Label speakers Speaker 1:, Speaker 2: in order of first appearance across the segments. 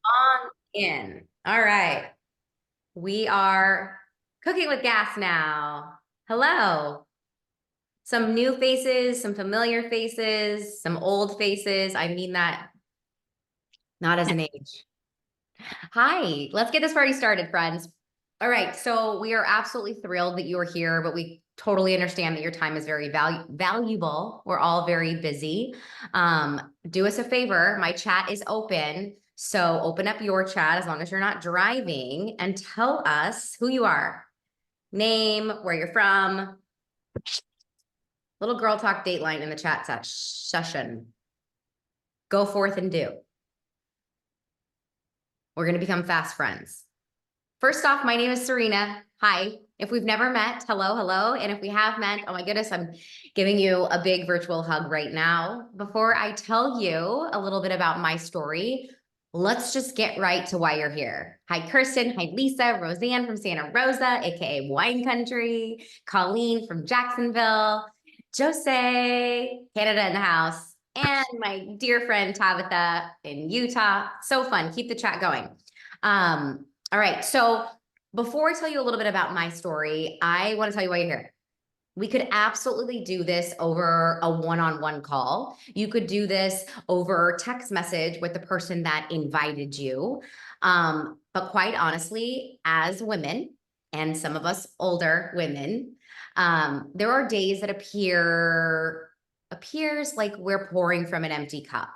Speaker 1: On in. All right. We are cooking with gas now. Hello. Some new faces, some familiar faces, some old faces. I mean that not as an age. Hi, let's get this party started, friends. All right, so we are absolutely thrilled that you are here, but we totally understand that your time is very valuable. We're all very busy. Do us a favor, my chat is open. So open up your chat as long as you're not driving and tell us who you are. Name, where you're from. Little girl talk dateline in the chat session. Go forth and do. We're going to become fast friends. First off, my name is Serena. Hi. If we've never met, hello, hello. And if we have met, oh my goodness, I'm giving you a big virtual hug right now. Before I tell you a little bit about my story, let's just get right to why you're here. Hi, Kirsten. Hi, Lisa. Roseanne from Santa Rosa, AKA Wine Country. Colleen from Jacksonville. Jose, Canada in the house. And my dear friend Tabitha in Utah. So fun. Keep the chat going. All right, so before I tell you a little bit about my story, I want to tell you why you're here. We could absolutely do this over a one-on-one call. You could do this over text message with the person that invited you. But quite honestly, as women, and some of us older women, there are days that appears like we're pouring from an empty cup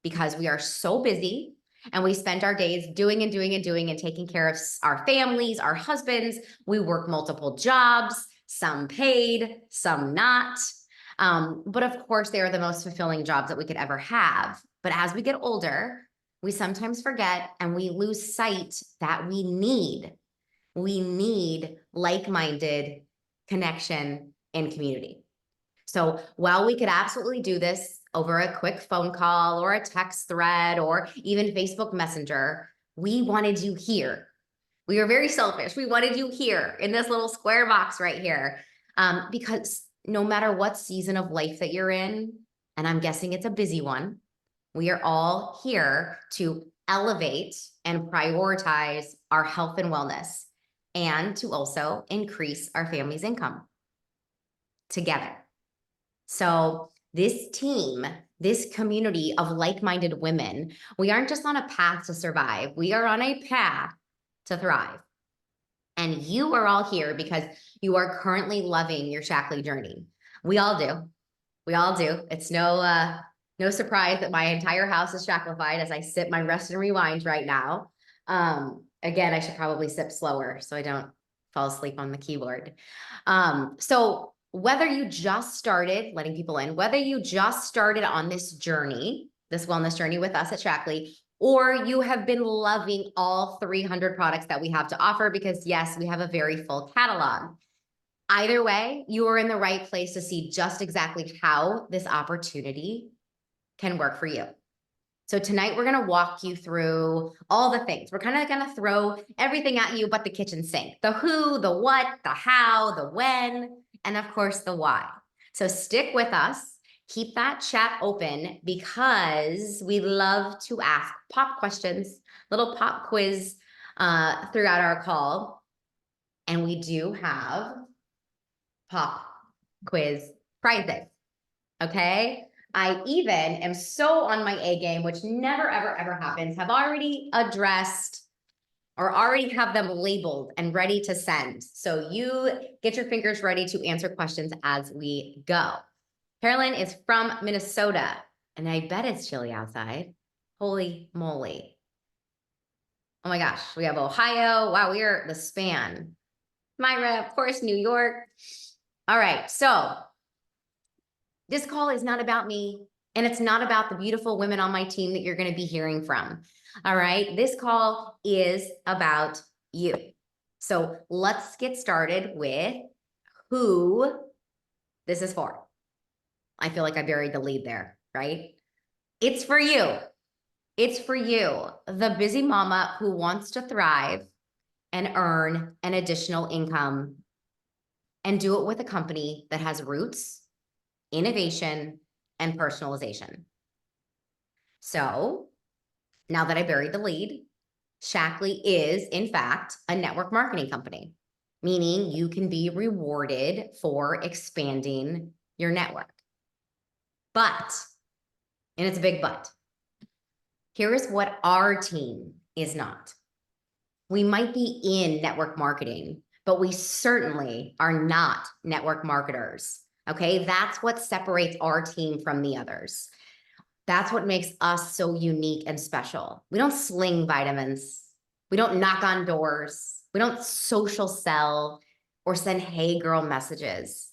Speaker 1: because we are so busy. And we spend our days doing and doing and doing and taking care of our families, our husbands. We work multiple jobs, some paid, some not. But of course, they are the most fulfilling jobs that we could ever have. But as we get older, we sometimes forget and we lose sight that we need like-minded connection and community. So while we could absolutely do this over a quick phone call or a text thread or even Facebook Messenger, we wanted you here. We were very selfish. We wanted you here in this little square box right here. Because no matter what season of life that you're in, and I'm guessing it's a busy one, we are all here to elevate and prioritize our health and wellness and to also increase our family's income together. So this team, this community of like-minded women, we aren't just on a path to survive. We are on a path to thrive. And you are all here because you are currently loving your Shaklee journey. We all do. We all do. It's no surprise that my entire house is Shacklified as I sip my rest and rewind right now. Again, I should probably sip slower so I don't fall asleep on the keyboard. So whether you just started letting people in, whether you just started on this journey, this wellness journey with us at Shaklee, or you have been loving all 300 products that we have to offer, because yes, we have a very full catalog. Either way, you are in the right place to see just exactly how this opportunity can work for you. So tonight we're going to walk you through all the things. We're kind of going to throw everything at you but the kitchen sink. The who, the what, the how, the when, and of course the why. So stick with us. Keep that chat open because we love to ask pop questions, little pop quiz throughout our call. And we do have pop quiz prizes, okay? I even am so on my A game, which never, ever, ever happens, have already addressed or already have them labeled and ready to send. So you get your fingers ready to answer questions as we go. Carolyn is from Minnesota, and I bet it's chilly outside. Holy moly. Oh my gosh, we have Ohio. Wow, we are the span. Myra, of course, New York. All right, so this call is not about me, and it's not about the beautiful women on my team that you're going to be hearing from. All right, this call is about you. So let's get started with who this is for. I feel like I buried the lead there, right? It's for you. It's for you, the busy mama who wants to thrive and earn an additional income and do it with a company that has roots, innovation, and personalization. So Now that I buried the lead, Shaklee is, in fact, a network marketing company, meaning you can be rewarded for expanding your network. But, and it's a big but, here is what our team is not. We might be in network marketing, but we certainly are not network marketers. Okay, that's what separates our team from the others. That's what makes us so unique and special. We don't sling vitamins. We don't knock on doors. We don't social sell or send hey girl messages.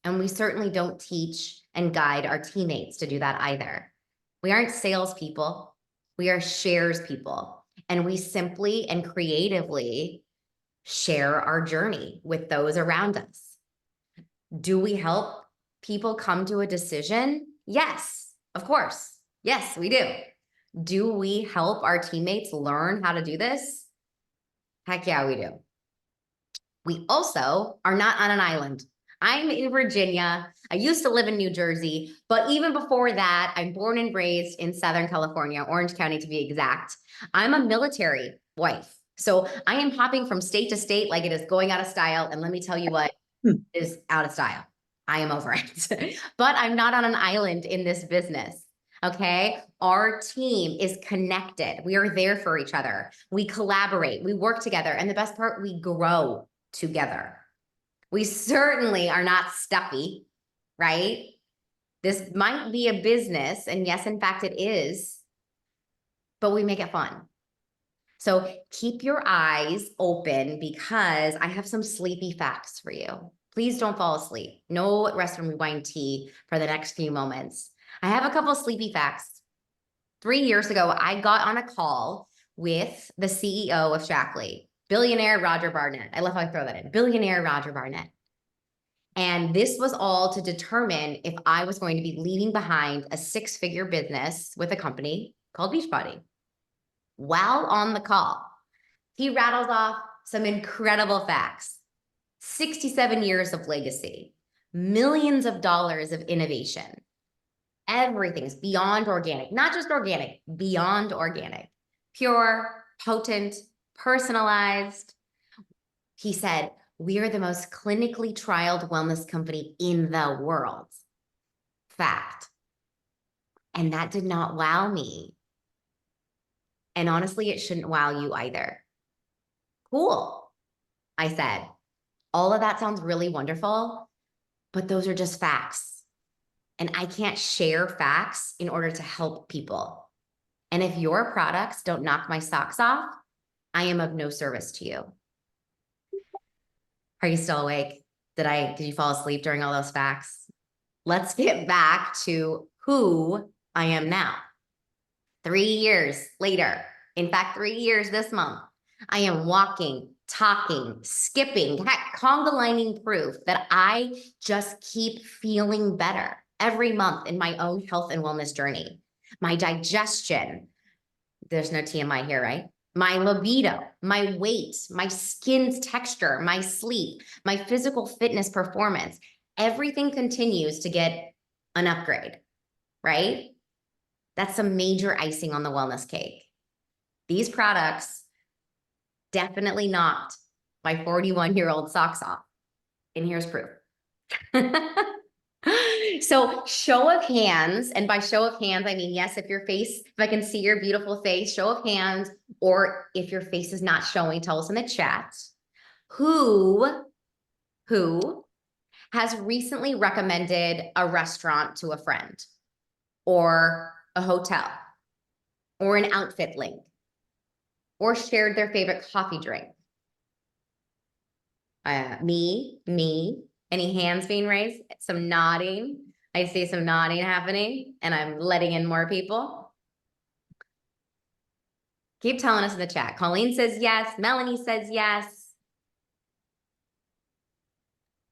Speaker 1: And we certainly don't teach and guide our teammates to do that either. We aren't salespeople. We are shares people. And we simply and creatively share our journey with those around us. Do we help people come to a decision? Yes, of course. Yes, we do. Do we help our teammates learn how to do this? Heck yeah, we do. We also are not on an island. I'm in Virginia. I used to live in New Jersey, but even before that, I'm born and raised in Southern California, Orange County to be exact. I'm a military wife. So I am hopping from state to state like it is going out of style. And let me tell you what is out of style. I am over it. But I'm not on an island in this business. Okay. Our team is connected. We are there for each other. We collaborate, we work together. And the best part, we grow together. We certainly are not stuffy, right? This might be a business, and yes, in fact, it is, but we make it fun. So keep your eyes open because I have some sleepy facts for you. Please don't fall asleep. No rest and rewind tea for the next few moments. I have a couple of sleepy facts. 3 years ago, I got on a call with the CEO of Shaklee, billionaire Roger Barnett. I love how I throw that in, billionaire Roger Barnett. And this was all to determine if I was going to be leaving behind a 6-figure business with a company called Beachbody. While on the call, he rattles off some incredible facts. 67 years of legacy, millions of dollars of innovation. Everything's beyond organic, not just organic, beyond organic, pure, potent, personalized. He said, we are the most clinically trialed wellness company in the world. Fact. And that did not wow me. And honestly, it shouldn't wow you either. Cool, I said. All of that sounds really wonderful, but those are just facts. And I can't share facts in order to help people. And if your products don't knock my socks off, I am of no service to you. Are you still awake? Did you fall asleep during all those facts? Let's get back to who I am now. 3 years later, in fact, 3 years this month, I am walking, talking, skipping, heck, conga lining proof that I just keep feeling better every month in my own health and wellness journey. My digestion, there's no TMI here, right? My libido, my weight, my skin's texture, my sleep, my physical fitness performance, everything continues to get an upgrade, right? That's some major icing on the wellness cake. These products definitely knocked my 41-year-old socks off. And here's proof. So show of hands, and by show of hands, I mean, yes, if I can see your beautiful face, show of hands, or if your face is not showing, tell us in the chat. Who has recently recommended a restaurant to a friend, or a hotel, or an outfit link, or shared their favorite coffee drink? Me. Any hands being raised? Some nodding. I see some nodding happening, and I'm letting in more people. Keep telling us in the chat. Colleen says yes. Melanie says yes.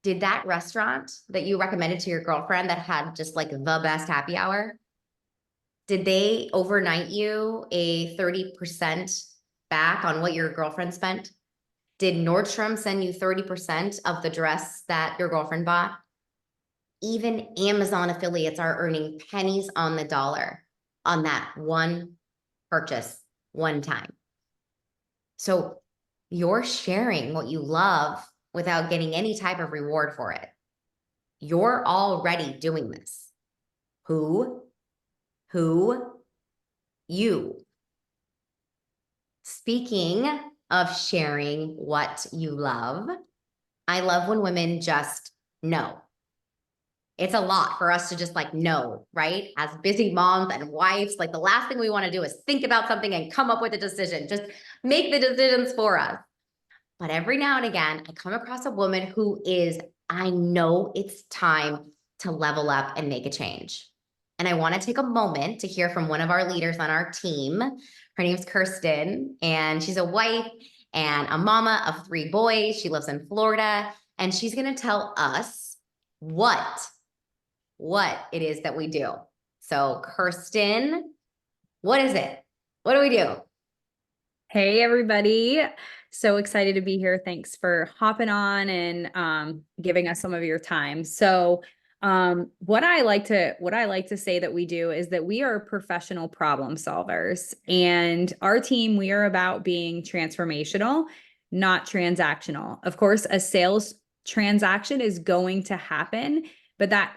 Speaker 1: Did that restaurant that you recommended to your girlfriend that had just like the best happy hour, did they overnight you a 30% back on what your girlfriend spent? Did Nordstrom send you 30% of the dress that your girlfriend bought? Even Amazon affiliates are earning pennies on the dollar on that one purchase one time. So you're sharing what you love without getting any type of reward for it. You're already doing this. Who? You. Speaking of sharing what you love, I love when women just know. It's a lot for us to just like know, right? As busy moms and wives, like the last thing we want to do is think about something and come up with a decision. Just make the decisions for us. But every now and again, I come across a woman who is, I know it's time to level up and make a change. And I want to take a moment to hear from one of our leaders on our team. Her name's Kirsten, and she's a wife and a mama of 3 boys. She lives in Florida, and she's going to tell us what it is that we do. So Kirsten, what is it? What do we do?
Speaker 2: Hey, everybody. So excited to be here. Thanks for hopping on and giving us some of your time. So what I like to say that we do is that we are professional problem solvers, and our team, we are about being transformational, not transactional. Of course, a sales transaction is going to happen, but that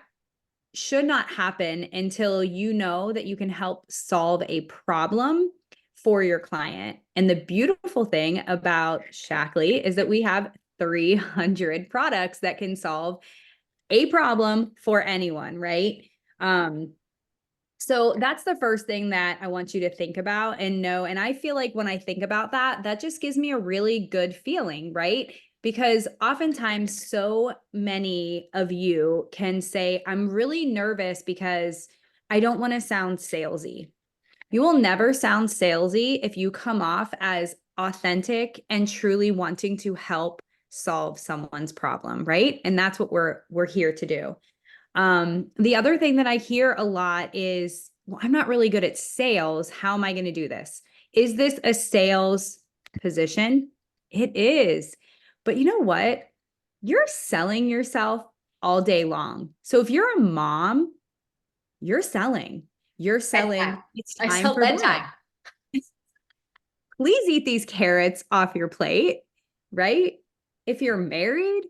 Speaker 2: should not happen until you know that you can help solve a problem for your client. And the beautiful thing about Shaklee is that we have 300 products that can solve a problem for anyone, right? So that's the first thing that I want you to think about and know. And I feel like when I think about that, that just gives me a really good feeling, right? Because oftentimes so many of you can say, I'm really nervous because I don't want to sound salesy. You will never sound salesy if you come off as authentic and truly wanting to help solve someone's problem, right? And that's what we're here to do. The other thing that I hear a lot is, well, I'm not really good at sales. How am I going to do this? Is this a sales position? It is. But you know what? You're selling yourself all day long. So if you're a mom, you're selling. You're selling. It's time for bedtime. Please eat these carrots off your plate, right? If you're married,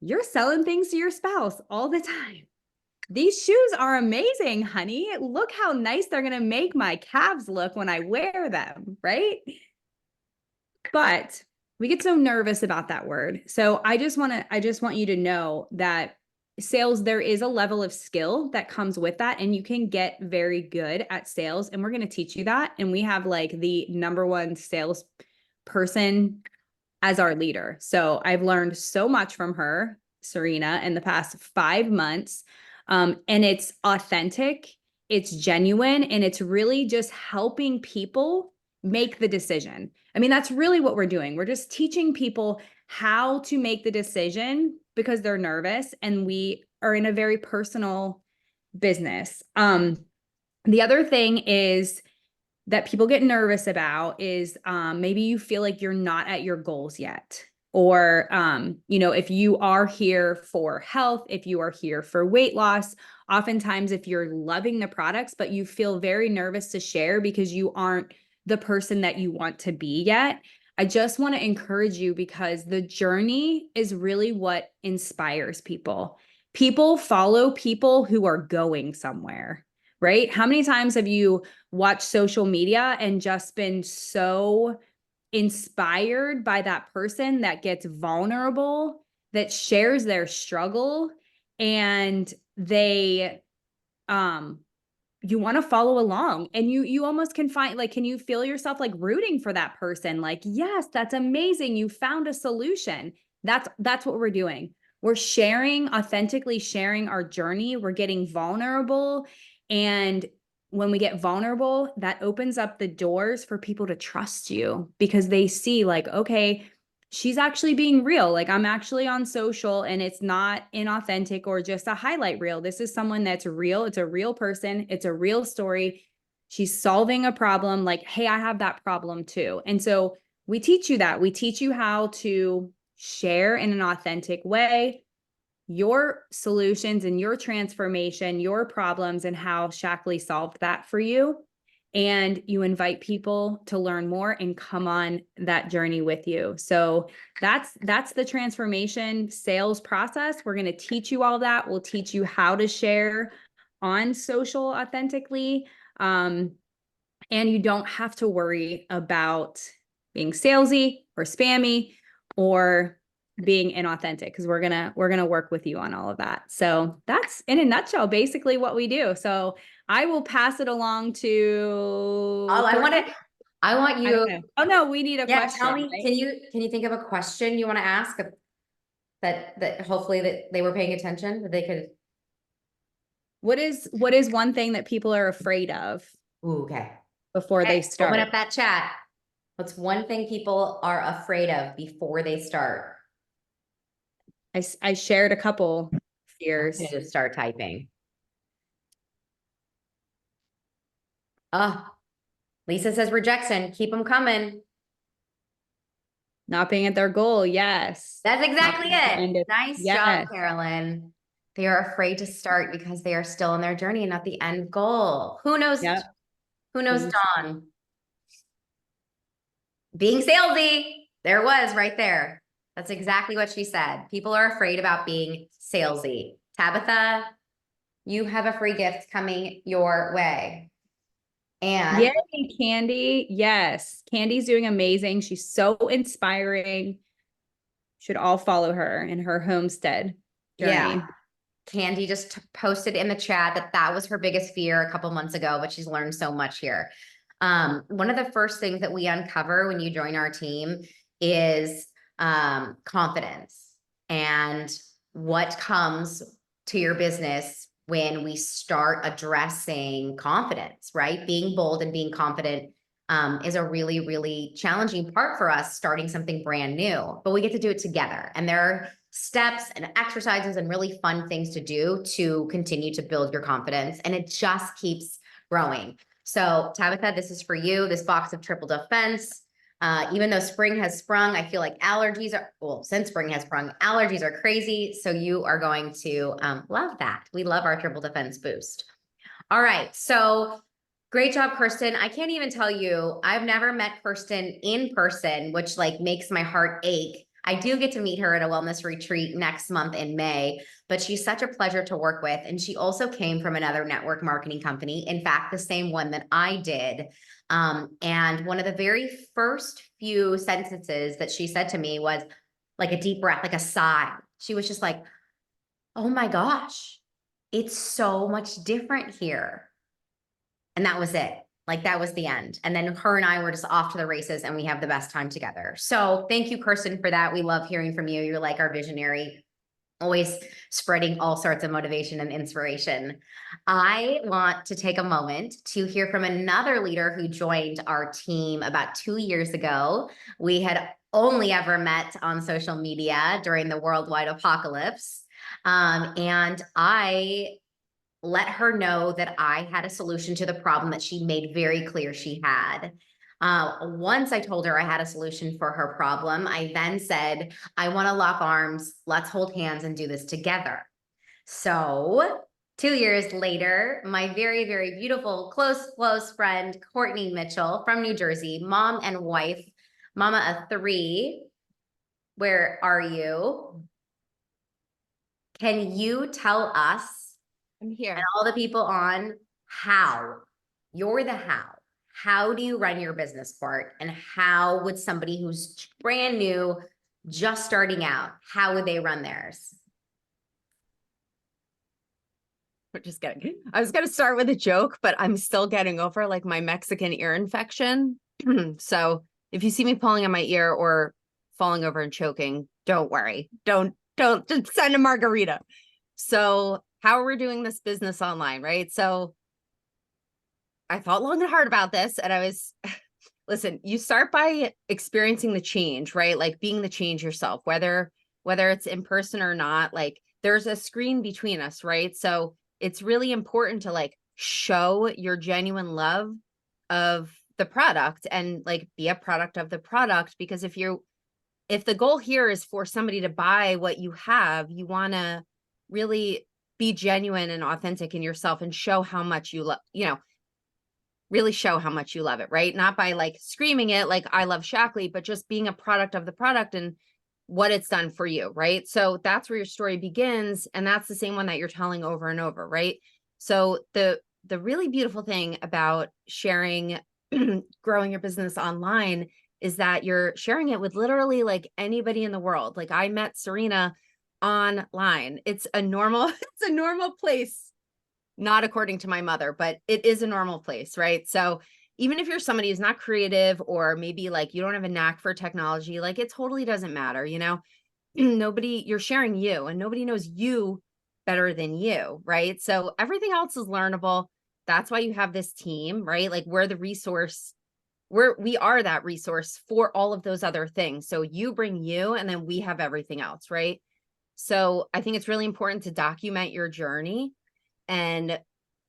Speaker 2: you're selling things to your spouse all the time. These shoes are amazing, honey. Look how nice they're going to make my calves look when I wear them, right? But we get so nervous about that word. So I just want you to know that sales, there is a level of skill that comes with that, and you can get very good at sales, and we're going to teach you that. And we have like the #1 sales person as our leader. So I've learned so much from her, Serena, in the past 5 months. And it's authentic, it's genuine, and it's really just helping people make the decision. I mean, that's really what we're doing. We're just teaching people how to make the decision because they're nervous, and we are in a very personal business. The other thing is that people get nervous about is maybe you feel like you're not at your goals yet. Or, if you are here for health, if you are here for weight loss, oftentimes if you're loving the products, but you feel very nervous to share because you aren't the person that you want to be yet, I just want to encourage you, because the journey is really what inspires people. People follow people who are going somewhere, right? How many times have you watched social media and just been so inspired by that person that gets vulnerable, that shares their struggle, and they you want to follow along, and you almost can find, like, can you feel yourself like rooting for that person? Like, yes, that's amazing. You found a solution. That's what we're doing. We're authentically sharing our journey. We're getting vulnerable. And when we get vulnerable, that opens up the doors for people to trust you, because they see like, okay, she's actually being real. Like, I'm actually on social and it's not inauthentic or just a highlight reel. This is someone that's real. It's a real person. It's a real story. She's solving a problem. Like, hey, I have that problem too. And so we teach you that. We teach you how to share in an authentic way your solutions and your transformation, your problems, and how Shaklee solved that for you. and you invite people to learn more and come on that journey with you. So that's the transformation sales process. We're going to teach you all that. We'll teach you how to share on social authentically. And you don't have to worry about being salesy or spammy or being inauthentic, because we're gonna work with you on all of that. So that's in a nutshell basically what we do. So I will pass it along to
Speaker 1: Oh, I want
Speaker 2: I
Speaker 1: you,
Speaker 2: don't know. Oh no, we need a
Speaker 1: yeah,
Speaker 2: question.
Speaker 1: tell me,
Speaker 2: Right?
Speaker 1: can you think of a question you want to ask that hopefully that they were paying attention, that they could,
Speaker 2: What is one thing that people are afraid of
Speaker 1: ooh, okay.
Speaker 2: before they
Speaker 1: Okay, open
Speaker 2: start?
Speaker 1: up that chat. What's one thing people are afraid of before they start?
Speaker 2: I shared a couple
Speaker 1: I'm
Speaker 2: fears.
Speaker 1: gonna just start typing. Oh, Lisa says rejection, keep them coming.
Speaker 2: Not being at their goal, yes.
Speaker 1: That's
Speaker 2: Not
Speaker 1: exactly
Speaker 2: being at the
Speaker 1: it.
Speaker 2: end of-
Speaker 1: Nice job,
Speaker 2: yes.
Speaker 1: Carolyn. They are afraid to start because they are still in their journey and not the end goal. Who knows?
Speaker 2: Yep.
Speaker 1: Who knows, Dawn? Being salesy. There it was right there. That's exactly what she said. People are afraid about being salesy. Tabitha, you have a free gift coming your way. And
Speaker 2: Yay, Candy. Yes. Candy's doing amazing. She's so inspiring. Should all follow her in her homestead journey.
Speaker 1: yeah, Candy just posted in the chat that that was her biggest fear a couple months ago, but she's learned so much here. One of the first things that we uncover when you join our team is confidence and what comes to your business when we start addressing confidence, right? Being bold and being confident is a really, really challenging part for us starting something brand new, but we get to do it together. And there are steps and exercises and really fun things to do to continue to build your confidence. And it just keeps growing. So Tabitha, this is for you, this box of Triple Defense. Even though spring has sprung, I feel like allergies are, well, since spring has sprung, allergies are crazy. So you are going to love that. We love our Triple Defense boost. All right. So great job, Kirsten. I can't even tell you, I've never met Kirsten in person, which like makes my heart ache. I do get to meet her at a wellness retreat next month in May, but she's such a pleasure to work with. And she also came from another network marketing company. In fact, the same one that I did. And one of the very first few sentences that she said to me was like a deep breath, like a sigh. She was just like, oh my gosh, it's so much different here. And that was it. Like that was the end. And then her and I were just off to the races and we have the best time together. So thank you, Kirsten, for that. We love hearing from you. You're like our visionary, always spreading all sorts of motivation and inspiration. I want to take a moment to hear from another leader who joined our team about 2 years ago. We had only ever met on social media during the worldwide apocalypse. And I let her know that I had a solution to the problem that she made very clear she had. Once I told her I had a solution for her problem, I then said, I want to lock arms. Let's hold hands and do this together. So 2 years later, my very, very beautiful, close friend, Courtney Mitchell from New Jersey, mom and wife, mama of 3. Where are you? Can you tell us,
Speaker 3: I'm here.
Speaker 1: and all the people on, how? You're the how. How do you run your business, Court? And how would somebody who's brand new, just starting out, how would they run theirs?
Speaker 3: We're just kidding. I was going to start with a joke, but I'm still getting over like my Mexican ear infection. So if you see me pulling on my ear or falling over and choking, don't worry. Don't just send a margarita. So how are we doing this business online, right? So I thought long and hard about this and I was, listen, you start by experiencing the change, right? Like being the change yourself, whether it's in person or not, like there's a screen between us, right? So it's really important to like show your genuine love of the product and like be a product of the product, because if the goal here is for somebody to buy what you have, you want to really be genuine and authentic in yourself and show how much you love, really show how much you love it, right? Not by like screaming it like I love Shackley, but just being a product of the product and what it's done for you, right? So that's where your story begins, and that's the same one that you're telling over and over, right? So the really beautiful thing about sharing growing your business online is that you're sharing it with literally like anybody in the world. Like I met Serena online. It's a normal it's a normal place, not according to my mother, but it is a normal place, right? So even if you're somebody who's not creative, or maybe like you don't have a knack for technology, like it totally doesn't matter, you know? Nobody, you're sharing you, and nobody knows you better than you, right? So everything else is learnable. That's why you have this team, right? Like we're the resource, we are that resource for all of those other things. So you bring you, and then we have everything else, right? So I think it's really important to document your journey and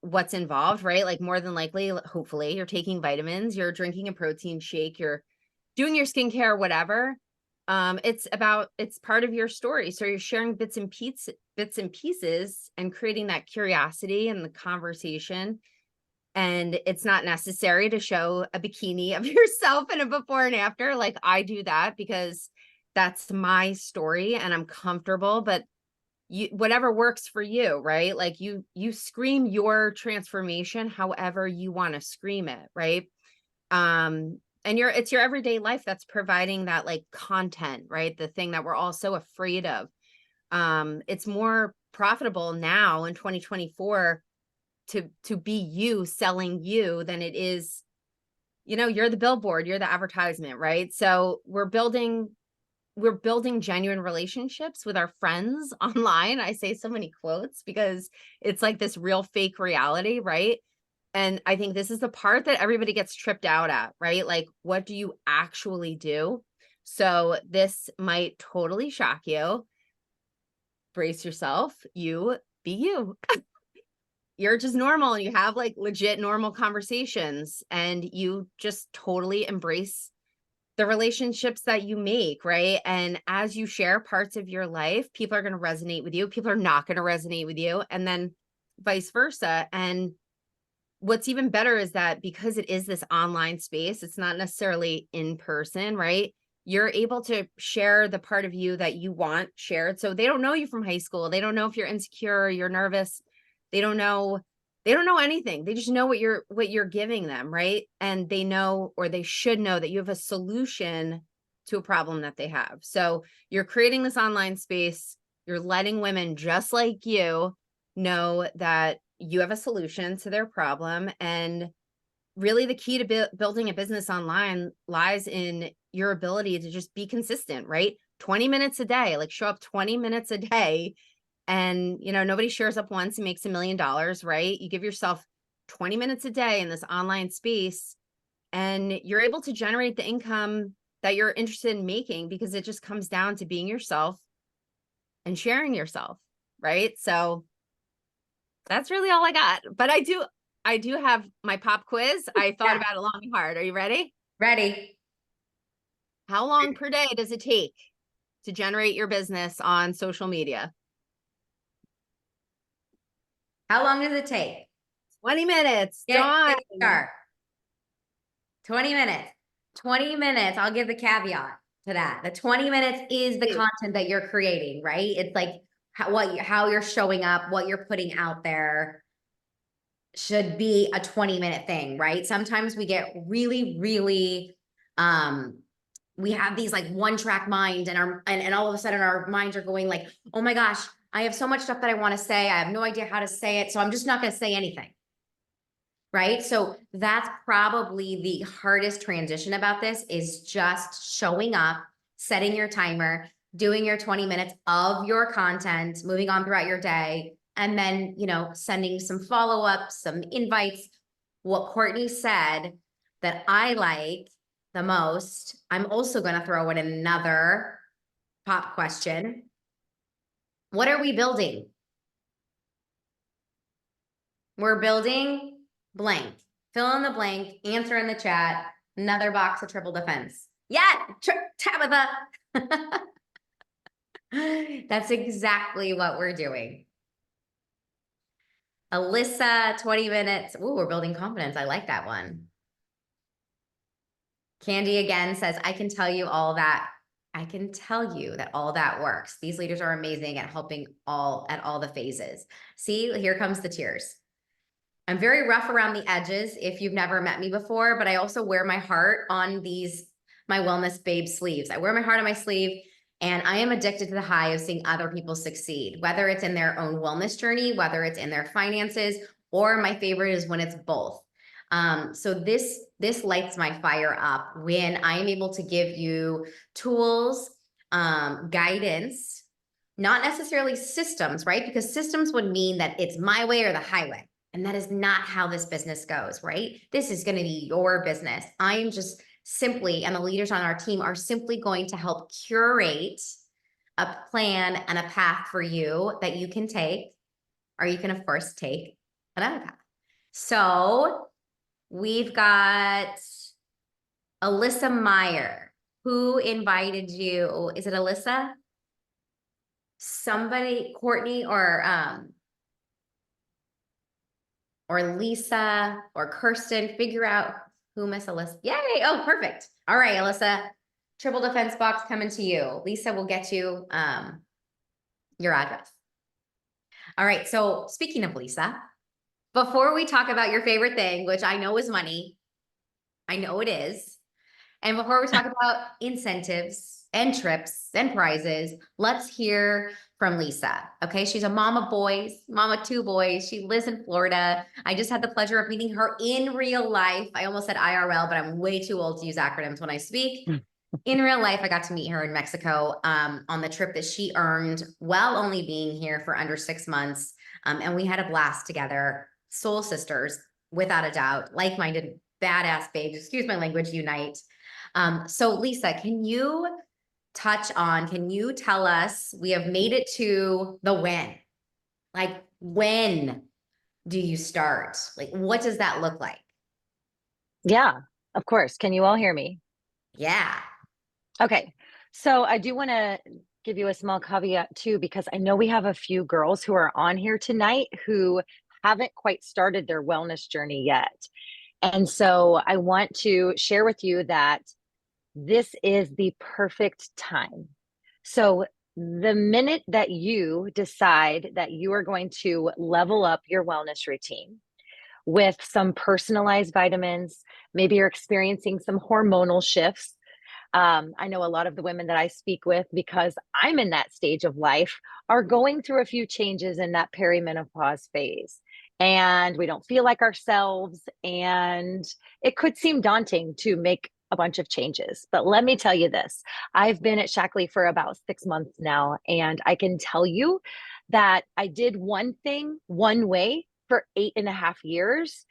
Speaker 3: what's involved, right? Like more than likely, hopefully you're taking vitamins, you're drinking a protein shake, you're doing your skincare, whatever. It's part of your story. So you're sharing bits and pieces and creating that curiosity and the conversation. And it's not necessary to show a bikini of yourself in a before and after. Like I do that because that's my story and I'm comfortable, but whatever works for you, right? Like you scream your transformation however you want to scream it, right? And it's your everyday life that's providing that like content, right? The thing that we're all so afraid of. It's more profitable now in 2024 to be you selling you than it is, you know, you're the billboard, you're the advertisement, right? So we're building genuine relationships with our friends online. I say so many quotes because it's like this real fake reality, right? And I think this is the part that everybody gets tripped out at, right? Like, what do you actually do? So this might totally shock you. Brace yourself. You be you. You're just normal, and you have like legit normal conversations, and you just totally embrace the relationships that you make, right? And as you share parts of your life, people are going to resonate with you. People are not going to resonate with you, and then vice versa. And what's even better is that because it is this online space, it's not necessarily in person, right? You're able to share the part of you that you want shared. So they don't know you from high school. They don't know if you're insecure or you're nervous. They don't know anything. They just know what you're giving them, right? And they know, or they should know, that you have a solution to a problem that they have. So you're creating this online space. You're letting women just like you know that you have a solution to their problem. And really the key to building a business online lies in your ability to just be consistent, right? 20 minutes a day, like show up 20 minutes a day. And, you know, nobody shares up once and makes $1 million, right? You give yourself 20 minutes a day in this online space, and you're able to generate the income that you're interested in making, because it just comes down to being yourself and sharing yourself, right? So that's really all I got. But I do have my pop quiz. I thought about it long and hard. Are you ready?
Speaker 1: Ready?
Speaker 3: How long per day does it take to generate your business on social media?
Speaker 1: How long does it take?
Speaker 3: 20 minutes.
Speaker 1: Get
Speaker 3: Dawn.
Speaker 1: start. 20 minutes. 20 minutes. I'll give the caveat to that. The 20 minutes is the content that you're creating, right? It's like how you're showing up, what you're putting out there should be a 20-minute thing, right? Sometimes we get really, really, we have these like one-track mind, and all of a sudden our minds are going like, oh my gosh, I have so much stuff that I want to say. I have no idea how to say it. So I'm just not going to say anything. Right? So that's probably the hardest transition about this, is just showing up, setting your timer, doing your 20 minutes of your content, moving on throughout your day, and then, you know, sending some follow-ups, some invites. What Courtney said that I like the most, I'm also going to throw in another pop question. What are we building? We're building blank. Fill in the blank, answer in the chat, another box of triple defense. Yeah, Tabitha. That's exactly what we're doing. Alyssa, 20 minutes. Ooh, we're building confidence. I like that one. Candy again says, I can tell you all that. I can tell you that all that works. These leaders are amazing at helping at all the phases. See, here comes the tears. I'm very rough around the edges if you've never met me before, but I also wear my heart on my Wellness Babe sleeves. I wear my heart on my sleeve, and I am addicted to the high of seeing other people succeed, whether it's in their own wellness journey, whether it's in their finances, or my favorite is when it's both. So this lights my fire up when I'm able to give you tools, guidance, not necessarily systems, right? Because systems would mean that it's my way or the highway. And that is not how this business goes, right? This is going to be your business. I'm just simply, and the leaders on our team are simply going to help curate a plan and a path for you that you can take, or you can, of course, take another path. So we've got Alyssa Meyer. Who invited you? Is it Alyssa? Somebody, Courtney, or Lisa or Kirsten, figure out who Miss Alyssa. Yay! Oh, perfect. All right, Alyssa. Triple defense box coming to you. Lisa will get you your address. All right. So speaking of Lisa, before we talk about your favorite thing, which I know is money, I know it is. And before we talk about incentives and trips and prizes, let's hear from Lisa. Okay, she's a mom of boys, mom of 2 boys. She lives in Florida. I just had the pleasure of meeting her in real life. I almost said IRL, but I'm way too old to use acronyms when I speak. In real life, I got to meet her in Mexico on the trip that she earned while only being here for under 6 months. And we had a blast together. Soul sisters, without a doubt, like-minded, badass babes, excuse my language, unite. So Lisa, can you tell us, we have made it to the when, like when do you start? Like, what does that look like?
Speaker 4: Yeah, of course. Can you all hear me?
Speaker 1: Yeah.
Speaker 4: Okay. So I do want to give you a small caveat too, because I know we have a few girls who are on here tonight who haven't quite started their wellness journey yet. And so I want to share with you that this is the perfect time. So the minute that you decide that you are going to level up your wellness routine with some personalized vitamins, maybe you're experiencing some hormonal shifts. I know a lot of the women that I speak with, because I'm in that stage of life, are going through a few changes in that perimenopause phase. And we don't feel like ourselves. And it could seem daunting to make a bunch of changes. But let me tell you this, I've been at Shaklee for about 6 months now. And I can tell you that I did one thing one way for 8.5 years.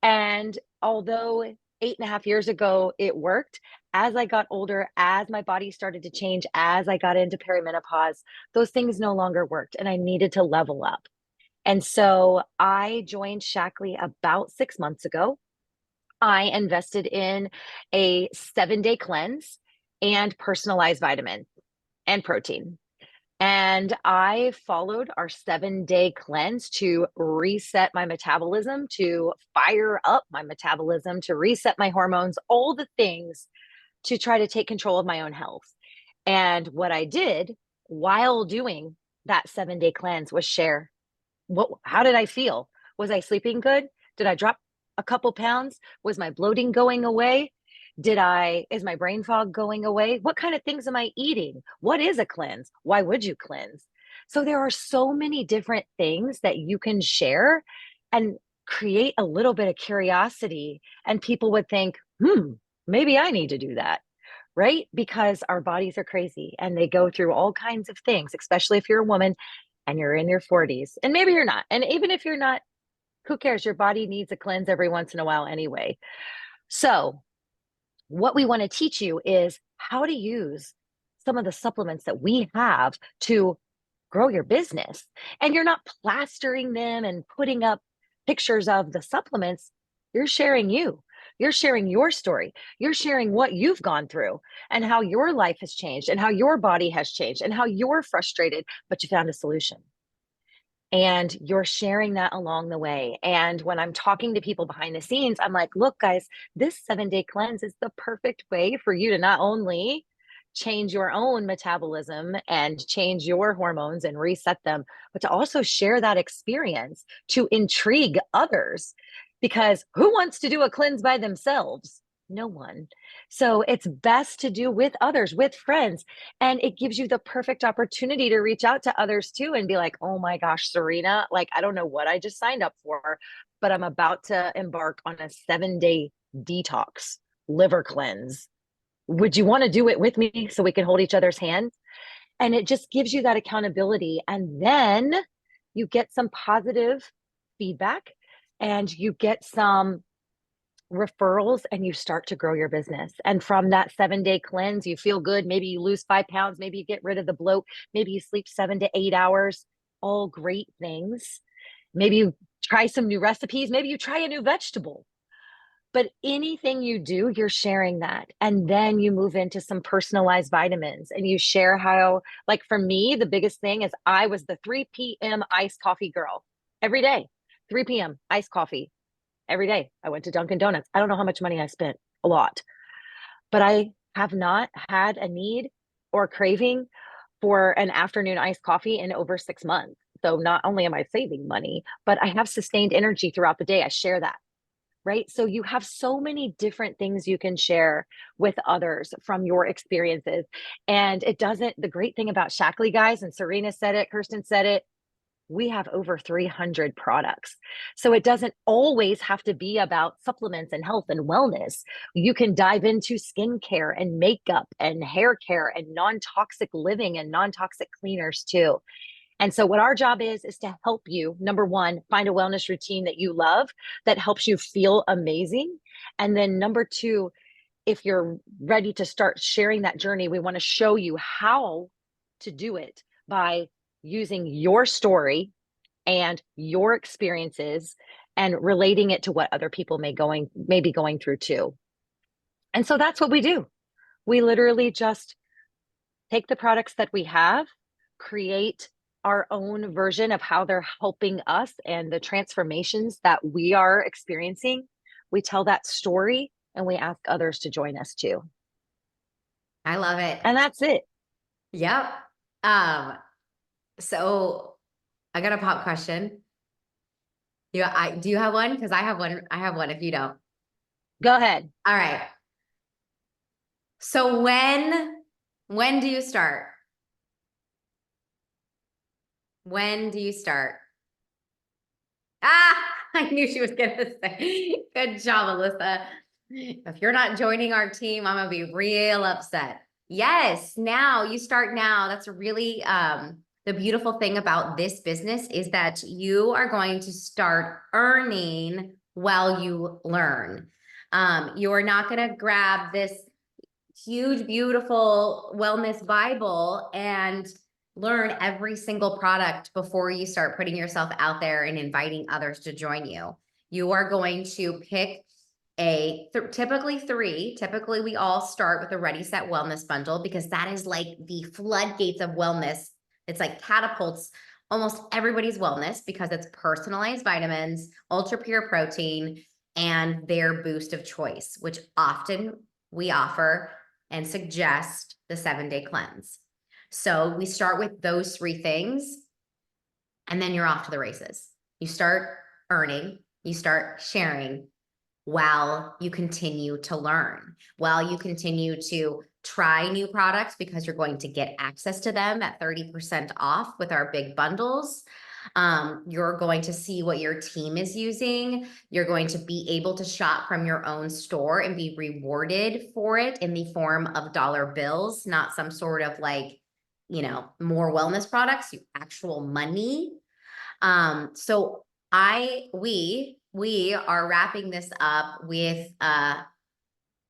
Speaker 4: And although 8.5 years ago it worked, as I got older, as my body started to change, as I got into perimenopause, those things no longer worked and I needed to level up. And so I joined Shaklee about 6 months ago. I invested in a 7-day cleanse and personalized vitamin and protein. And I followed our 7-day cleanse to reset my metabolism, to fire up my metabolism, to reset my hormones, all the things to try to take control of my own health. And what I did while doing that 7-day cleanse was share how did I feel? Was I sleeping good? Did I drop a couple pounds? Was my bloating going away? Is my brain fog going away? What kind of things am I eating? What is a cleanse? Why would you cleanse? So there are so many different things that you can share and create a little bit of curiosity. And people would think, maybe I need to do that, right? Because our bodies are crazy and they go through all kinds of things, especially if you're a woman and you're in your 40s. And maybe you're not. And even if you're not, who cares? Your body needs a cleanse every once in a while anyway. So what we want to teach you is how to use some of the supplements that we have to grow your business. And you're not plastering them and putting up pictures of the supplements. You're sharing you. You're sharing your story. You're sharing what you've gone through and how your life has changed and how your body has changed and how you're frustrated, but you found a solution. and you're sharing that along the way. And when I'm talking to people behind the scenes, I'm like, look, guys, this 7-day cleanse is the perfect way for you to not only change your own metabolism and change your hormones and reset them, but to also share that experience to intrigue others. Because who wants to do a cleanse by themselves? No one. So it's best to do with others, with friends. And it gives you the perfect opportunity to reach out to others too and be like, oh my gosh, Serena, like, I don't know what I just signed up for, but I'm about to embark on a 7-day detox liver cleanse. Would you want to do it with me so we can hold each other's hands? And it just gives you that accountability. And then you get some positive feedback and you get some referrals and you start to grow your business. And from that 7-day cleanse, you feel good. Maybe you lose 5 pounds. Maybe you get rid of the bloat. Maybe you sleep 7 to 8 hours. All great things. Maybe you try some new recipes. Maybe you try a new vegetable. But anything you do, you're sharing that. And then you move into some personalized vitamins and you share how, like for me, the biggest thing is I was the 3 p.m. iced coffee girl every day. 3 p.m. iced coffee every day. I went to Dunkin' Donuts. I don't know how much money I spent, a lot, but I have not had a need or craving for an afternoon iced coffee in over 6 months. So not only am I saving money, but I have sustained energy throughout the day. I share that. Right. So you have so many different things you can share with others from your experiences. And it doesn't, the great thing about Shaklee, guys, and Serena said it, Kirsten said it, we have over 300 products. So it doesn't always have to be about supplements and health and wellness. You can dive into skincare and makeup and hair care and non-toxic living and non-toxic cleaners too. And so what our job is to help you, number one, find a wellness routine that you love, that helps you feel amazing. And then number two, if you're ready to start sharing that journey, we want to show you how to do it by using your story and your experiences and relating it to what other people may be going through too. And so that's what we do. We literally just take the products that we have, create our own version of how they're helping us and the transformations that we are experiencing. We tell that story and we ask others to join us too.
Speaker 1: I love it.
Speaker 4: And that's it.
Speaker 1: Yep. So I got a pop question. Do you have one? Because I have one. I have one if you don't.
Speaker 4: Go ahead.
Speaker 1: All right. So when do you start? When do you start? Ah, I knew she was gonna say, good job, Alyssa. If you're not joining our team, I'm gonna be real upset. Yes, now you start now. That's really the beautiful thing about this business is that you are going to start earning while you learn. You're not gonna grab this huge, beautiful wellness Bible and learn every single product before you start putting yourself out there and inviting others to join you. You are going to pick typically 3. Typically, we all start with a Ready Set Wellness bundle because that is like the floodgates of wellness. It's like catapults almost everybody's wellness because it's personalized vitamins, ultra pure protein, and their boost of choice, which often we offer and suggest the 7-day cleanse. So we start with those 3 things, and then you're off to the races. You start earning, you start sharing while you continue to learn, while you continue to try new products because you're going to get access to them at 30% off with our big bundles. You're going to see what your team is using. You're going to be able to shop from your own store and be rewarded for it in the form of dollar bills, not some sort of like, more wellness products, actual money. So we are wrapping this up with that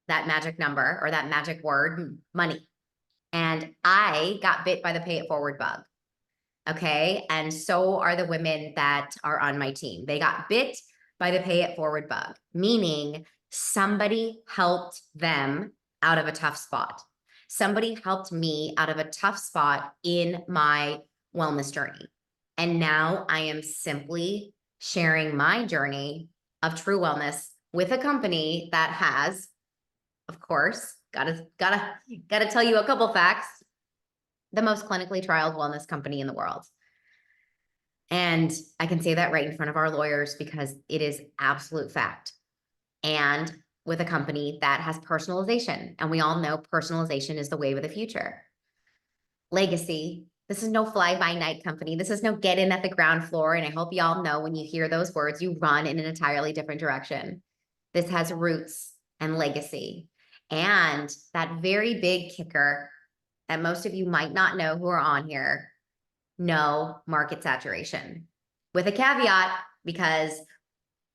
Speaker 1: magic number or that magic word, money. And I got bit by the pay it forward bug. Okay. And so are the women that are on my team. They got bit by the pay it forward bug, meaning somebody helped them out of a tough spot. Somebody helped me out of a tough spot in my wellness journey. And now I am simply sharing my journey of true wellness with a company that has, of course, gotta tell you a couple facts, the most clinically trialed wellness company in the world. And I can say that right in front of our lawyers because it is absolute fact. And with a company that has personalization, and we all know personalization is the wave of the future. Legacy. This is no fly-by-night company. This is no get in at the ground floor. And I hope y'all know when you hear those words, you run in an entirely different direction. This has roots and legacy. And that very big kicker that most of you might not know who are on here, no market saturation. With a caveat, because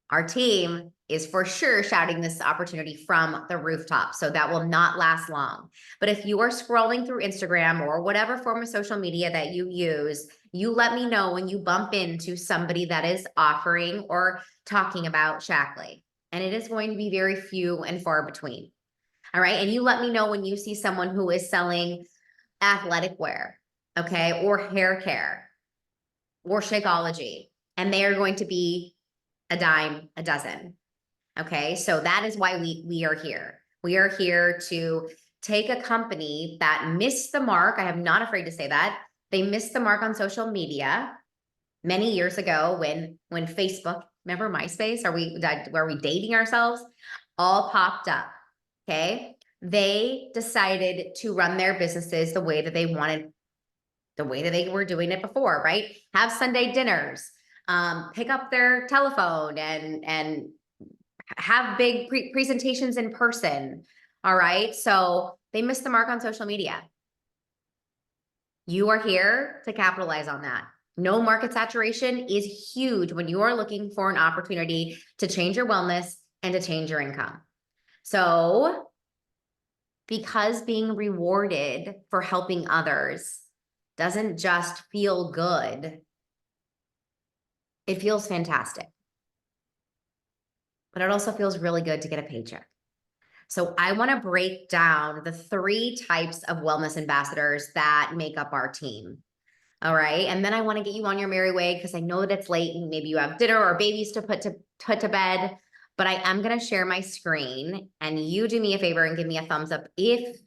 Speaker 1: our team is for sure shouting this opportunity from the rooftop. So that will not last long. But if you are scrolling through Instagram or whatever form of social media that you use, you let me know when you bump into somebody that is offering or talking about Shaklee. And it is going to be very few and far between. All right. And you let me know when you see someone who is selling athletic wear, okay, or hair care or Shakeology, and they are going to be a dime a dozen. Okay, so that is why we are here. We are here to take a company that missed the mark. I am not afraid to say that. They missed the mark on social media many years ago when Facebook, remember MySpace? Were we dating ourselves? All popped up. Okay. They decided to run their businesses the way that they wanted, the way that they were doing it before, right? Have Sunday dinners, pick up their telephone and have big presentations in person. All right. So they missed the mark on social media. You are here to capitalize on that. No market saturation is huge when you are looking for an opportunity to change your wellness and to change your income. So because being rewarded for helping others doesn't just feel good, it feels fantastic. But it also feels really good to get a paycheck. So I want to break down the 3 types of wellness ambassadors that make up our team. All right. And then I want to get you on your merry way because I know that it's late and maybe you have dinner or babies to put to bed. But I am going to share my screen and you do me a favor and give me a thumbs up if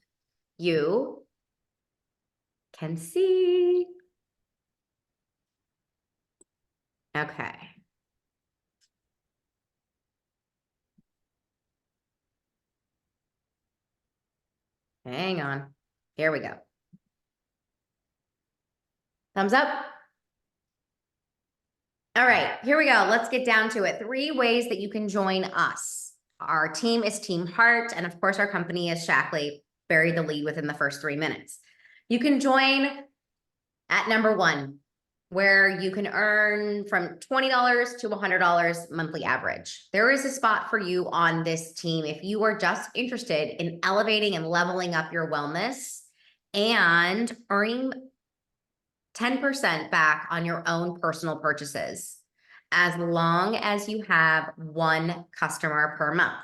Speaker 1: you can see. Okay. Hang on. Here we go. Thumbs up. All right, here we go. Let's get down to it. 3 ways that you can join us. Our team is Team Heart, and of course, our company is Shaklee, buried the lead within the first 3 minutes. You can join at number 1, where you can earn from $20 to $100 monthly average. There is a spot for you on this team if you are just interested in elevating and leveling up your wellness and earning 10% back on your own personal purchases, as long as you have 1 customer per month.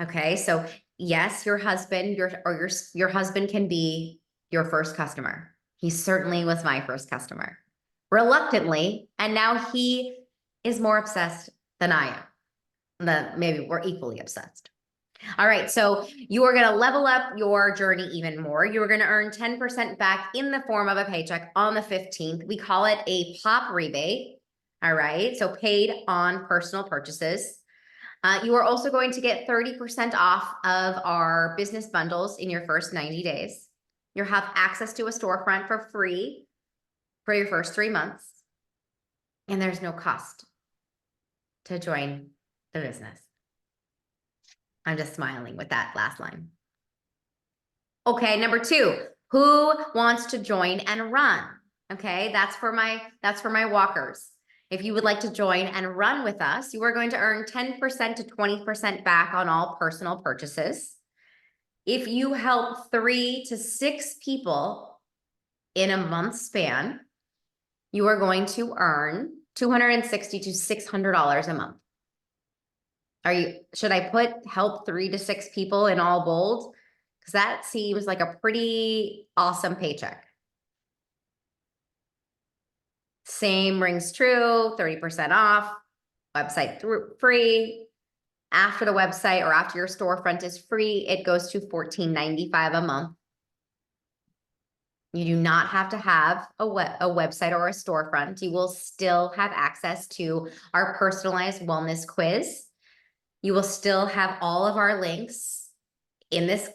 Speaker 1: Okay, so yes, your husband, your husband can be your first customer. He certainly was my first customer, reluctantly, and now he is more obsessed than I am. Maybe we're equally obsessed. All right, so you are going to level up your journey even more. You are going to earn 10% back in the form of a paycheck on the 15th. We call it a POP rebate. All right, so paid on personal purchases. You are also going to get 30% off of our business bundles in your first 90 days. You'll have access to a storefront for free for your first 3 months. And there's no cost to join the business. I'm just smiling with that last line. Okay, number 2, who wants to join and run? Okay, that's for my walkers. If you would like to join and run with us, you are going to earn 10% to 20% back on all personal purchases. If you help 3 to 6 people in a month span, you are going to earn $260 to $600 a month. Should I put help 3 to 6 people in all bold? Because that seems like a pretty awesome paycheck. Same rings true, 30% off, website free. After the website or after your storefront is free, it goes to $14.95 a month. You do not have to have a website or a storefront. You will still have access to our personalized wellness quiz. You will still have all of our links in this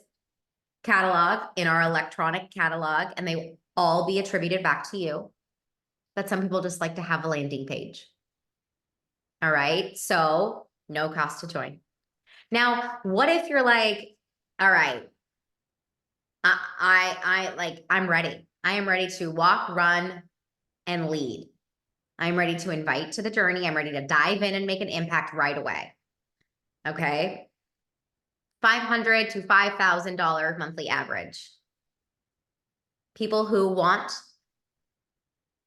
Speaker 1: catalog, in our electronic catalog, and they will all be attributed back to you. But some people just like to have a landing page. All right, so no cost to join. Now, what if you're like, all right, I'm ready. I am ready to walk, run, and lead. I'm ready to invite to the journey. I'm ready to dive in and make an impact right away. Okay. $500 to $5,000 monthly average. People who want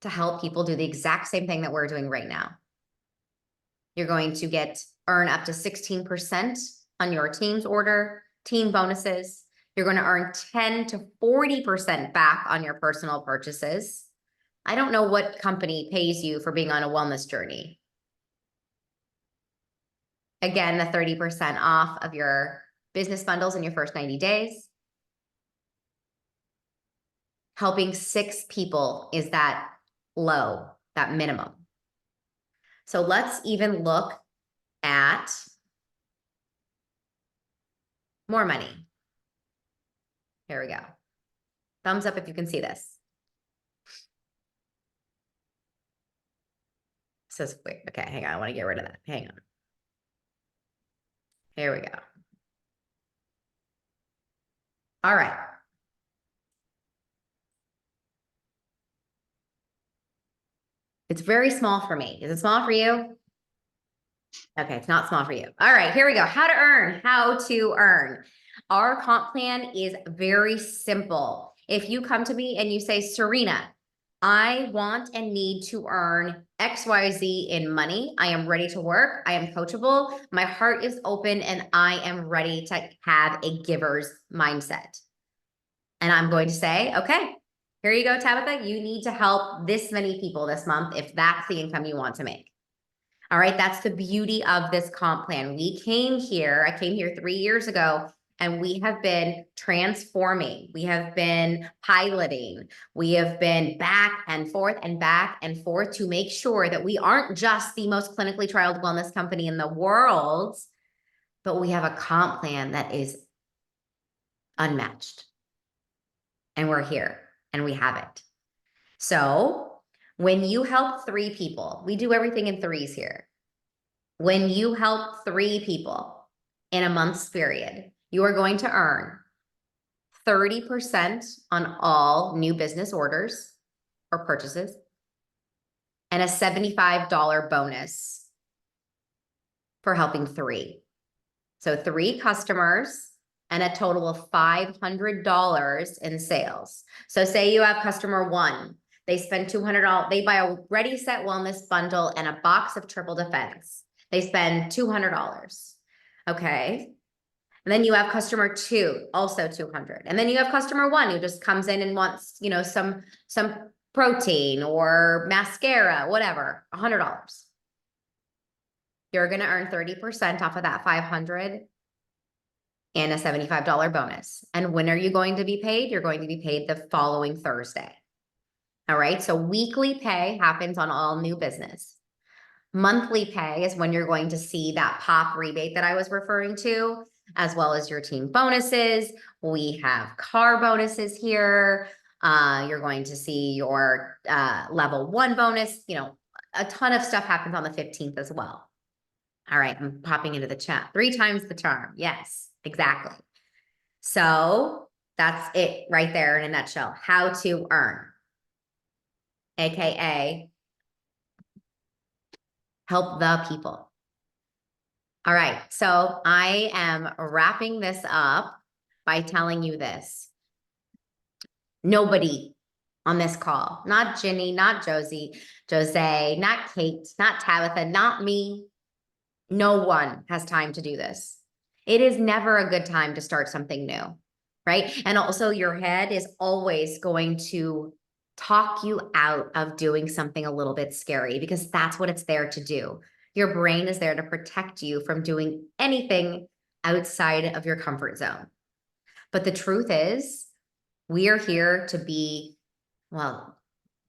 Speaker 1: to help people do the exact same thing that we're doing right now. You're going to earn up to 16% on your team's order, team bonuses. You're going to earn 10 to 40% back on your personal purchases. I don't know what company pays you for being on a wellness journey. Again, the 30% off of your business bundles in your first 90 days. Helping 6 people is that low, that minimum. So let's even look at more money. Here we go. Thumbs up if you can see this. This is quick. Okay, hang on. I want to get rid of that. Hang on. Here we go. All right. It's very small for me. Is it small for you? Okay, it's not small for you. All right, here we go. How to earn. Our comp plan is very simple. If you come to me and you say, Serena, I want and need to earn XYZ in money. I am ready to work. I am coachable. My heart is open and I am ready to have a giver's mindset. And I'm going to say, okay, here you go, Tabitha. You need to help this many people this month if that's the income you want to make. All right, that's the beauty of this comp plan. I came here 3 years ago, and we have been transforming. We have been piloting. We have been back and forth to make sure that we aren't just the most clinically trialed wellness company in the world, but we have a comp plan that is unmatched. And we're here and we have it. So when you help 3 people, we do everything in threes here. When you help 3 people in a month's period, you are going to earn 30% on all new business orders or purchases and a $75 bonus for helping 3. So 3 customers and a total of $500 in sales. So say you have customer 1, they spend $200, they buy a Ready Set Wellness bundle and a box of Triple Defense. They spend $200. Okay. And then you have customer 2, also 200. And then you have customer 1 who just comes in and wants, you know, some protein or mascara, whatever, $100. You're going to earn 30% off of that 500 and a $75 bonus. And when are you going to be paid? You're going to be paid the following Thursday. All right. So weekly pay happens on all new business. Monthly pay is when you're going to see that pop rebate that I was referring to, as well as your team bonuses. We have car bonuses here. You're going to see your level 1 bonus. You know, a ton of stuff happens on the 15th as well. All right, I'm popping into the chat. 3 times the charm. Yes, exactly. So that's it right there in a nutshell. How to earn, AKA help the people. All right, so I am wrapping this up by telling you this. Nobody on this call, not Ginny, not Josie, Jose, not Kate, not Tabitha, not me. No one has time to do this. It is never a good time to start something new, right? And also your head is always going to talk you out of doing something a little bit scary because that's what it's there to do. Your brain is there to protect you from doing anything outside of your comfort zone. But the truth is, we are here to be, well,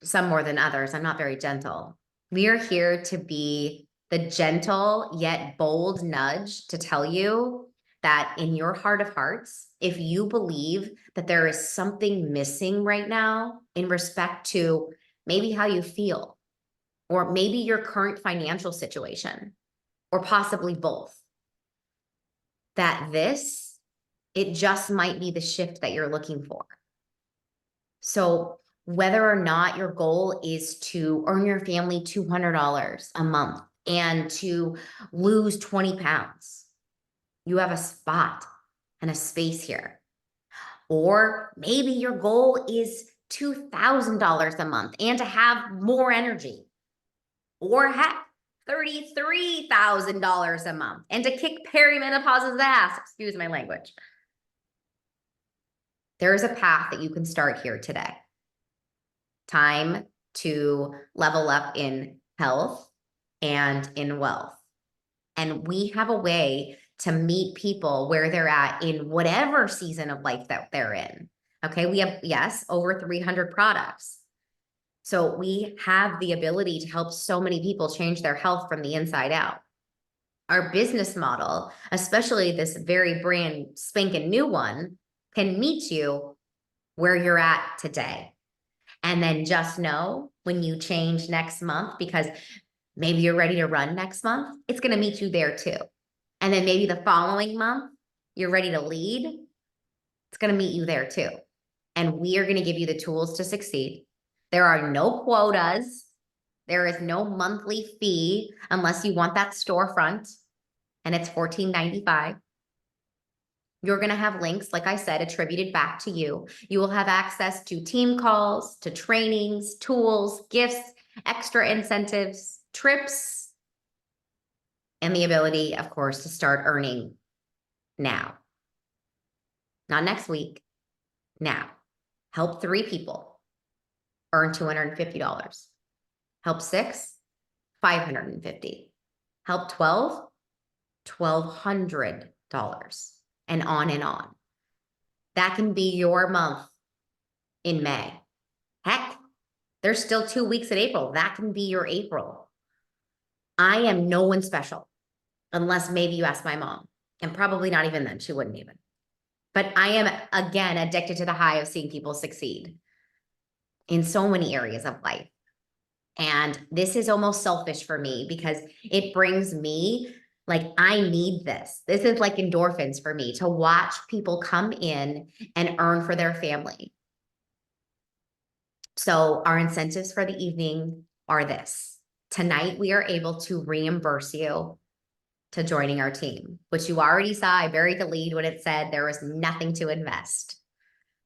Speaker 1: some more than others. I'm not very gentle. We are here to be the gentle yet bold nudge to tell you that in your heart of hearts, if you believe that there is something missing right now in respect to maybe how you feel, or maybe your current financial situation, or possibly both, that it just might be the shift that you're looking for. So whether or not your goal is to earn your family $200 a month and to lose 20 pounds, you have a spot and a space here. Or maybe your goal is $2,000 a month and to have more energy. Or heck, $33,000 a month and to kick perimenopause's ass, excuse my language. There is a path that you can start here today. Time to level up in health and in wealth. And we have a way to meet people where they're at in whatever season of life that they're in. Okay, we have, yes, over 300 products. So we have the ability to help so many people change their health from the inside out. Our business model, especially this very brand spanking new one, can meet you where you're at today. And then just know when you change next month, because maybe you're ready to run next month, it's going to meet you there too. And then maybe the following month, you're ready to lead, it's going to meet you there too. And we are going to give you the tools to succeed. There are no quotas. There is no monthly fee unless you want that storefront, and it's $14.95. You're going to have links, like I said, attributed back to you. You will have access to team calls, to trainings, tools, gifts, extra incentives, trips, and the ability, of course, to start earning now. Not next week, now. Help 3 people earn $250. Help 6, $550. Help 12, $1,200. And on and on. That can be your month in May. Heck, there's still 2 weeks in April. That can be your April. I am no one special, unless maybe you ask my mom, and probably not even then, she wouldn't even. But I am, again, addicted to the high of seeing people succeed in so many areas of life. And this is almost selfish for me because it brings me, like, I need this. This is like endorphins for me to watch people come in and earn for their family. So our incentives for the evening are this. Tonight, we are able to reimburse you to joining our team, which you already saw. I buried the lead when it said there was nothing to invest.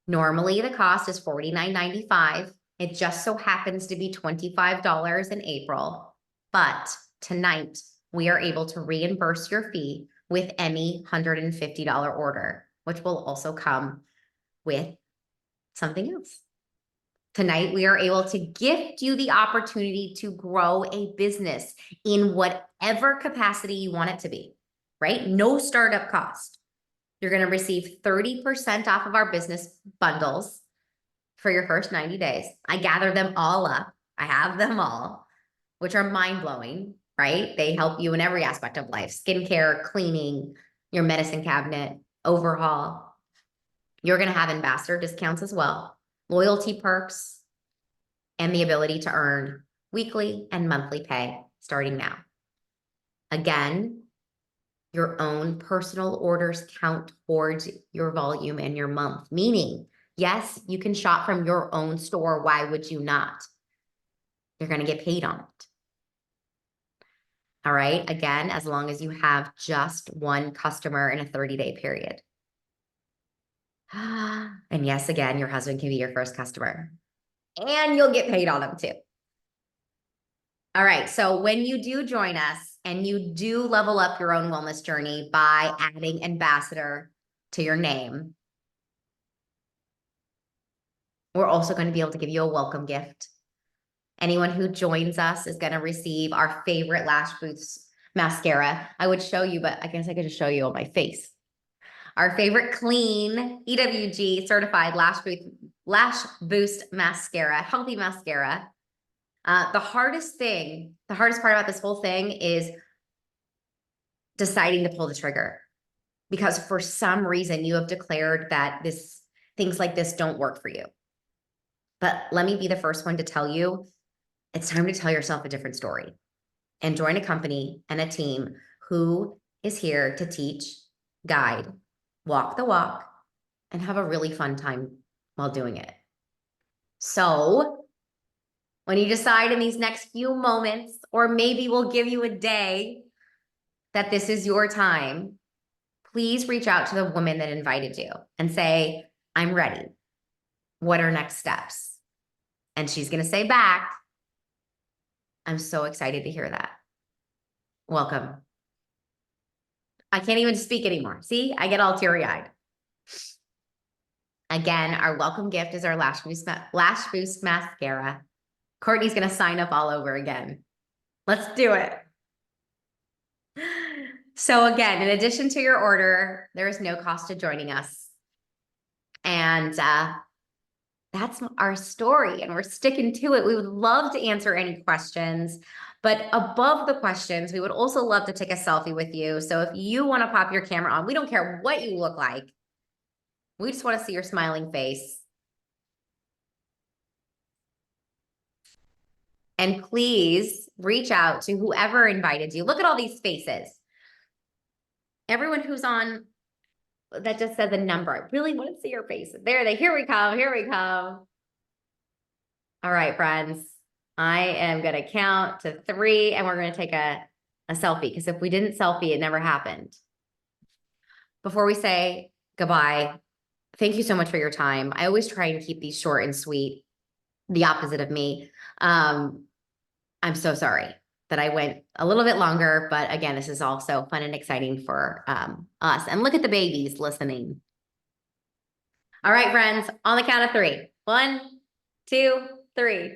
Speaker 1: Normally, the cost is $49.95. It just so happens to be $25 in April. But tonight, we are able to reimburse your fee with any $150 order, which will also come with something else. Tonight, we are able to gift you the opportunity to grow a business in whatever capacity you want it to be, right? No startup cost. You're going to receive 30% off of our business bundles for your first 90 days. I gather them all up. I have them all, which are mind-blowing, right? They help you in every aspect of life: skincare, cleaning, your medicine cabinet, overhaul. You're going to have ambassador discounts as well, loyalty perks, and the ability to earn weekly and monthly pay starting now. Again, your own personal orders count towards your volume and your month, meaning, yes, you can shop from your own store. Why would you not? You're going to get paid on it. All right. Again, as long as you have just one customer in a 30-day period. And yes, again, your husband can be your first customer. And you'll get paid on them too. All right. So when you do join us and you do level up your own wellness journey by adding ambassador to your name, We're also going to be able to give you a welcome gift. Anyone who joins us is going to receive our favorite Lash Boost mascara. I would show you, but I guess I could just show you on my face. Our favorite clean EWG certified Lash Boost mascara, healthy mascara. The hardest part about this whole thing is deciding to pull the trigger, because for some reason you have declared that things like this don't work for you. But let me be the first one to tell you, it's time to tell yourself a different story and join a company and a team who is here to teach, guide, walk the walk, and have a really fun time while doing it. So when you decide in these next few moments, or maybe we'll give you a day, that this is your time, please reach out to the woman that invited you and say, I'm ready. What are next steps? And she's going to say back, I'm so excited to hear that. Welcome. I can't even speak anymore. See, I get all teary-eyed. Again, our welcome gift is our Lash Boost mascara. Courtney's going to sign up all over again. Let's do it. So again, in addition to your order, there is no cost to joining us. And that's our story, and we're sticking to it. We would love to answer any questions, but above the questions, we would also love to take a selfie with you. So if you want to pop your camera on, we don't care what you look like. We just want to see your smiling face. And please reach out to whoever invited you. Look at all these faces. Everyone who's on that just says a number. I really want to see your faces. Here we come. Here we come. All right, friends. I am going to count to 3 and we're going to take a selfie, because if we didn't selfie, it never happened. Before we say goodbye, thank you so much for your time. I always try and keep these short and sweet, the opposite of me. I'm so sorry that I went a little bit longer, but again, this is also fun and exciting for us. And look at the babies listening. All right, friends, on the count of 3. 1, 2, 3.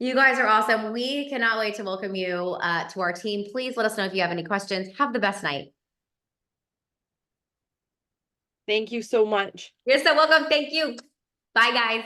Speaker 1: You guys are awesome. We cannot wait to welcome you to our team. Please let us know if you have any questions. Have the best night.
Speaker 5: Thank you so much.
Speaker 1: You're so welcome. Thank you. Bye, guys.